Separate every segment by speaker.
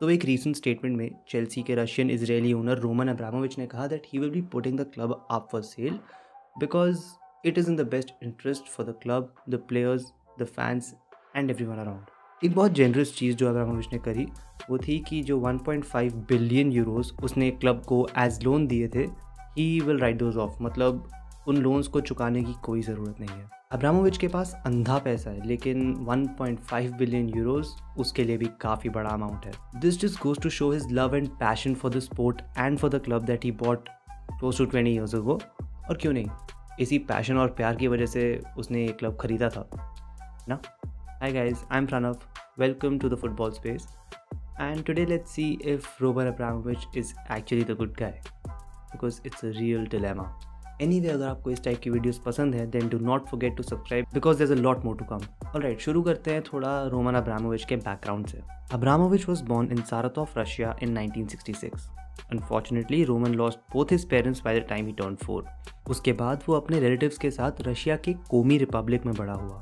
Speaker 1: तो एक recent statement में चेल्सी के Russian Israeli owner Roman Abramovich ने कहा that he will be putting the club up for sale because it is in the best interest for the club, the players, the fans and everyone around. एक बहुत generous चीज़ जो Abramovich ने करी वो थी कि जो 1.5 बिलियन यूरोस उसने क्लब को एज लोन दिए थे, he will write those of, मतलब उन लोन्स को चुकाने की कोई ज़रूरत नहीं है। अब्रामोविच के पास अंधा पैसा है, लेकिन 1.5 बिलियन यूरोस उसके लिए भी काफ़ी बड़ा अमाउंट है। This just goes to show his love and passion for the sport and for the club that he bought close to 20 years ago. और क्यों नहीं, इसी पैशन और प्यार की वजह से उसने ये क्लब खरीदा था ना। Hi guys, I'm Pranav. Welcome to the football space. And today let's see if Roman Abramovich is actually the good guy, because it's a real dilemma. Anyway, अगर आपको इस टाइप की वीडियोस पसंद है then do not forget to subscribe because there's a lot more to come. Alright, शुरू करते हैं थोड़ा रोमन अब्रामोविच के बैकग्राउंड से। Abramovich was born in Saratov, Russia in 1966. Unfortunately, Roman lost both his parents by the time he turned 4. उसके बाद वो अपने रिलेटिव्स के साथ रशिया के कोमी रिपब्लिक में बड़ा हुआ।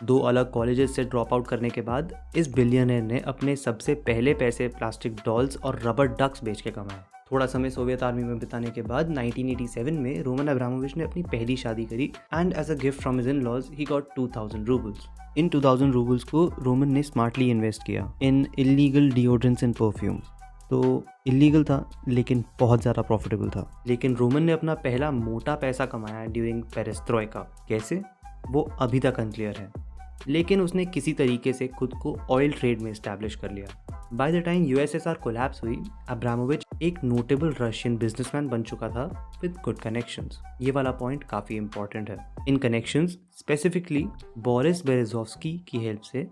Speaker 1: 2 अलग कॉलेजेस से ड्रॉप आउट करने के बाद इस बिलियनर ने अपने सबसे पहले पैसे प्लास्टिक डॉल्स और रबर डक्स बेच के कमाए। थोड़ा समय सोवियत आर्मी में बिताने के बाद 1987 में रोमन अब्रामोविच ने अपनी पहली शादी करी and as a gift from his in-laws he got 2000 roubles. इन 2000 रूबल्स को रोमन ने स्मार्टली इन्वेस्ट किया in illegal deodorants and perfumes. तो इलीगल था लेकिन बहुत ज़्यादा प्रॉफिटेबल था। लेकिन रोमन ने अपना पहला मोटा पैसा कमाया ड्यूरिंग पेरेस्ट्रोइका। कैसे, वो अभी तक अनक्लियर है, लेकिन उसने किसी तरीके से खुद को ऑयल ट्रेड में इस्टेब्लिश कर लिया। By the time USSR collapse हुई, अब्रामोविच एक नोटेबल रशियन बिजनेसमैन बन चुका था विद गुड कनेक्शंस। ये वाला पॉइंट काफ़ी इंपॉर्टेंट है। इन कनेक्शंस, स्पेसिफिकली बोरिस बेरेजोव्स्की की हेल्प से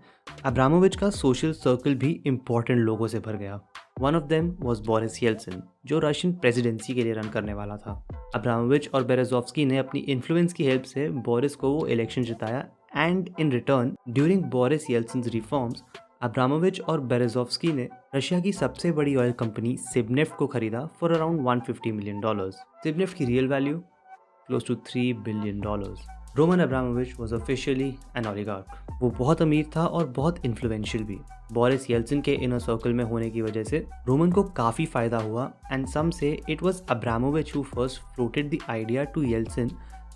Speaker 1: अब्रामोविच का सोशल सर्कल भी इंपॉर्टेंट लोगों से भर गया। One of them was Boris Yeltsin, जो रशियन प्रेसिडेंसी के लिए रन करने वाला था। अब्रामोविच और बेरेजोव्स्की ने अपनी इन्फ्लुएंस की हेल्प से बोरिस को वो इलेक्शन जिताया and in return during Boris Yeltsin's reforms, Abramovich और बेरेजोव्स्की ने रशिया की सबसे बड़ी ऑयल कंपनी सिबनेफ्ट को खरीदा फॉर अराउंड $150 मिलियन। सिबनेफ्ट की real value close to $3 billion. Roman Abramovich was officially an oligarch. वो बहुत अमीर था और बहुत इन्फ्लुएंशियल भी। बोरिस येल्सिन के इनर सर्कल में होने की वजह से रोमन को काफ़ी फायदा हुआ and some say it was Abramovich who first floated the idea to Yeltsin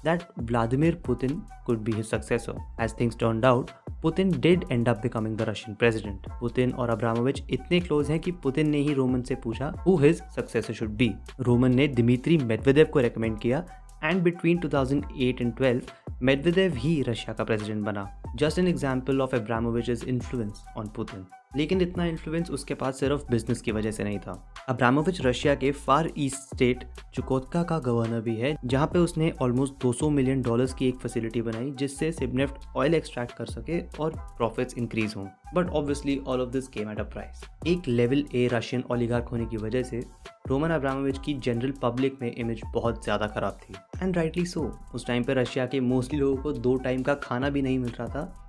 Speaker 1: that Vladimir Putin could be his successor. As things turned out, Putin did end up becoming the Russian president. Putin और Abramovich इतने close हैं कि Putin ने ही Roman से पूछा who his successor should be. Roman ने Dmitry Medvedev को recommend किया एंड बिटवीन 2008 एंड 12 मेदवेदेव ही रशिया का प्रेसिडेंट बना। Just an example of Abramovich's influence on Putin. लेकिन इतना इन्फ्लुएंस उसके पास सिर्फ बिजनेस की वजह से नहीं था। अब्रामोविच रशिया के फार ईस्ट स्टेट चुकोत्का का गवर्नर भी है, जहां पे उसने ऑलमोस्ट $200 मिलियन की एक फैसिलिटी बनाई जिससे सिबनेफ्ट ऑयल एक्सट्रैक्ट कर सके और प्रॉफिट्स इंक्रीज हों। But obviously all of this came at a price. एक लेवल ए रशियन ओलिगार्क होने की वजह से रोमन अब्रामोविच की जनरल पब्लिक में इमेज बहुत ज़्यादा खराब थी एंड राइटली सो। उस टाइम पे रशिया के मोस्टली लोगों को 2 टाइम का खाना भी नहीं मिल रहा था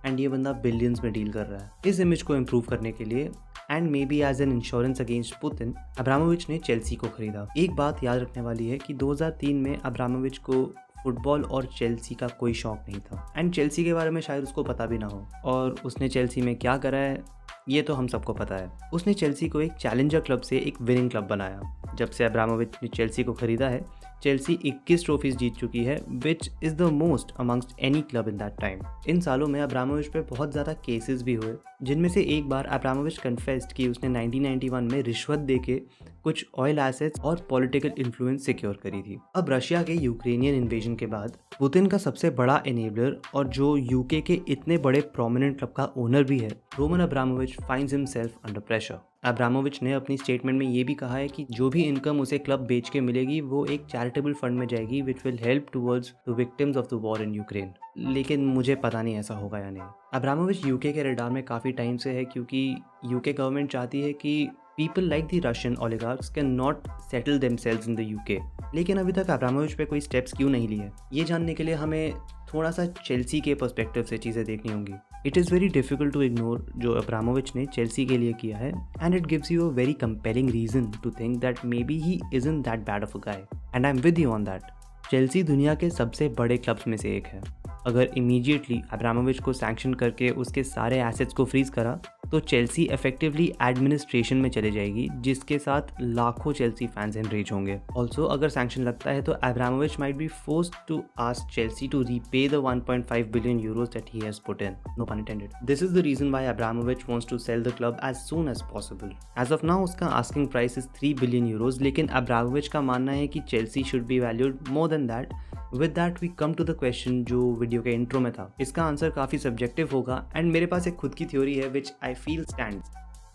Speaker 1: एंड ये बंदा बिलियंस में डील कर रहा है। इस इमेज को इम्प्रूव करने के लिए and maybe as an insurance against Putin, Abramovich ने चेल्सी को खरीदा। एक बात याद रखने वाली है कि 2003 में अब्रामोविच को फुटबॉल और चेल्सी का कोई शौक नहीं था एंड चेल्सी के बारे में शायद उसको पता भी ना हो। और उसने चेल्सी में क्या करा है ये तो हम सबको पता है। उसने चेल्सी को एक चैलेंजर क्लब से एक विनिंग क्लब बनाया। जब से अब्रामोविच ने चेल्सी को खरीदा है, चेल्सी 21 ट्रॉफीज जीत चुकी है, which is the most amongst any club in that time. इन सालों में अब्रामोविच पे बहुत ज़्यादा केसेस भी हुए, जिनमें से एक बार अब्रामोविच कन्फेस्ड कि उसने 1991 में रिश्वत देके कुछ ऑयल एसेट्स और पॉलिटिकल इन्फ्लुएंस सिक्योर करी थी। अब रशिया के यूक्रेनियन इन्वेजन के बाद पुतिन का सबसे बड़ा एनेबलर और जो यूके के इतने बड़े प्रोमिनेंट क्लब का ओनर भी है, Roman Abramovich finds himself under pressure. Abramovich ने अपनी स्टेटमेंट में ये भी कहा है कि जो भी इनकम उसे क्लब बेच के मिलेगी वो एक चैरिटेबल फंड में जाएगी which will help towards the victims of the war in Ukraine. लेकिन मुझे पता नहीं ऐसा होगा या नहीं। अब्रामोविच यूके के रडार में काफ़ी टाइम से है क्योंकि यूके गवर्नमेंट चाहती है कि people like the Russian oligarchs can not settle themselves in the UK. लेकिन अभी तक अब्रामोविच पे कोई स्टेप्स क्यों नहीं लिए, ये जानने के लिए हमें थोड़ा सा चेल्सी के पर्सपेक्टिव से चीज़ें देखनी होंगी। It is very difficult to ignore जो अब्रामोविच ने चेल्सी के लिए किया है and it gives you a very compelling reason to think that maybe he isn't that bad of a guy and I am with you on that. Chelsea दुनिया के सबसे बड़े क्लब्स में से एक है अगर इमीडिएटली अब्रामोविच को सैंक्शन करके उसके सारे एसेट्स को फ्रीज करा तो चेल्सी इफेक्टिवली एडमिनिस्ट्रेशन में चले जाएगी, जिसके साथ लाखों चेल्सी फैंस एनरेज होंगे। ऑल्सो अगर सैंक्शन लगता है तो Abramovich might be forced to ask Chelsea to repay the 1.5 billion euros that he has put in. No pun intended. This is the reason why Abramovich wants to sell the club as soon as possible. As of now उसका asking price is 3 billion euros, लेकिन Abramovich का मानना है कि Chelsea should be valued more than that. With that we come to the question जो video के intro में था। इसका आंसर काफ़ी सब्जेक्टिव होगा एंड मेरे पास एक खुद की थ्योरी है विच आई फील स्टैंड्स,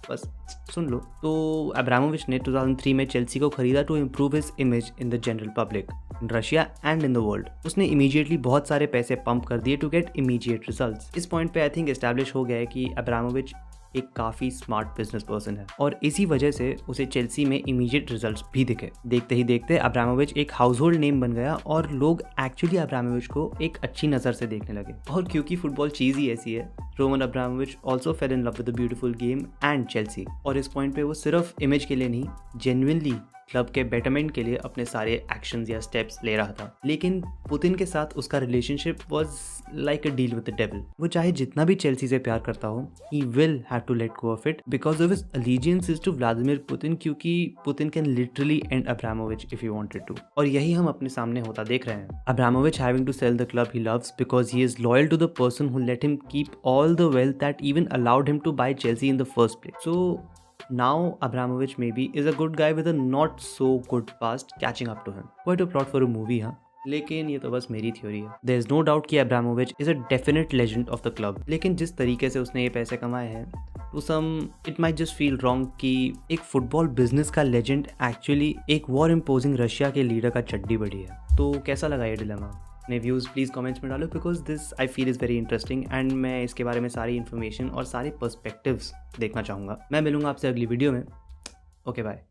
Speaker 1: बस सुन लो। तो अब्रामोविच ने 2003 में चेल्सी को खरीदा to improve his image in the general public in Russia and in the world. उसने इमीडिएटली बहुत सारे पैसे पंप कर दिए टू गेट इमीडिएट रिजल्ट्स। इस पॉइंट पे आई थिंक एस्टैब्लिश हो गया है कि अब्रामोविच एक काफ़ी स्मार्ट बिजनेस पर्सन है और इसी वजह से उसे चेल्सी में इमीडिएट रिजल्ट्स भी दिखे। देखते ही देखते अब्रामोविच एक हाउस होल्ड नेम बन गया और लोग एक्चुअली अब्रामोविच को एक अच्छी नज़र से देखने लगे। और क्योंकि फुटबॉल चीज़ ही ऐसी है, Roman Abramovich also fail in love with the beautiful game and Chelsea. और इस पॉइंट पे वो सिर्फ इमेज के लिए नहीं, जेन्युइनली क्लब के बेटरमेंट के लिए अपने सारे एक्शंस या स्टेप्स ले रहा था। लेकिन पुतिन के साथ उसका relationship was like a deal with the devil. वो चाहे जितना भी चेल्सी से प्यार करता हो, he will have to let go of it because of his allegiance to Vladimir Putin, क्योंकि Putin can literally end Abramovich if he wanted to. और यही हम अपने सामने होता देख रहे हैं। Abramovich having to sell the club he loves because he is loyal to the person who let him keep all the wealth that even allowed him to buy Chelsea in the first place. So now Abramovich maybe is a good guy with a not so good past catching up to him. Quite a plot for a movie, हाँ। लेकिन ये तो बस मेरी theory है। There is no doubt कि Abramovich is a definite legend of the club. लेकिन जिस तरीके से उसने ये पैसे कमाए हैं, to some it might just feel wrong कि एक फुटबॉल बिजनेस का लेजेंड एक्चुअली एक वॉर इम्पोजिंग रशिया के लीडर का चड्डी बड़ी है। तो कैसा लगा ये डिलेमा? अपने व्यूज़ प्लीज़ कमेंट्स में डालो because this I feel is very interesting and मैं इसके बारे में सारी इन्फॉर्मेशन और सारे पर्सपेक्टिव्स देखना चाहूँगा। मैं मिलूँगा आपसे अगली वीडियो में। Okay bye.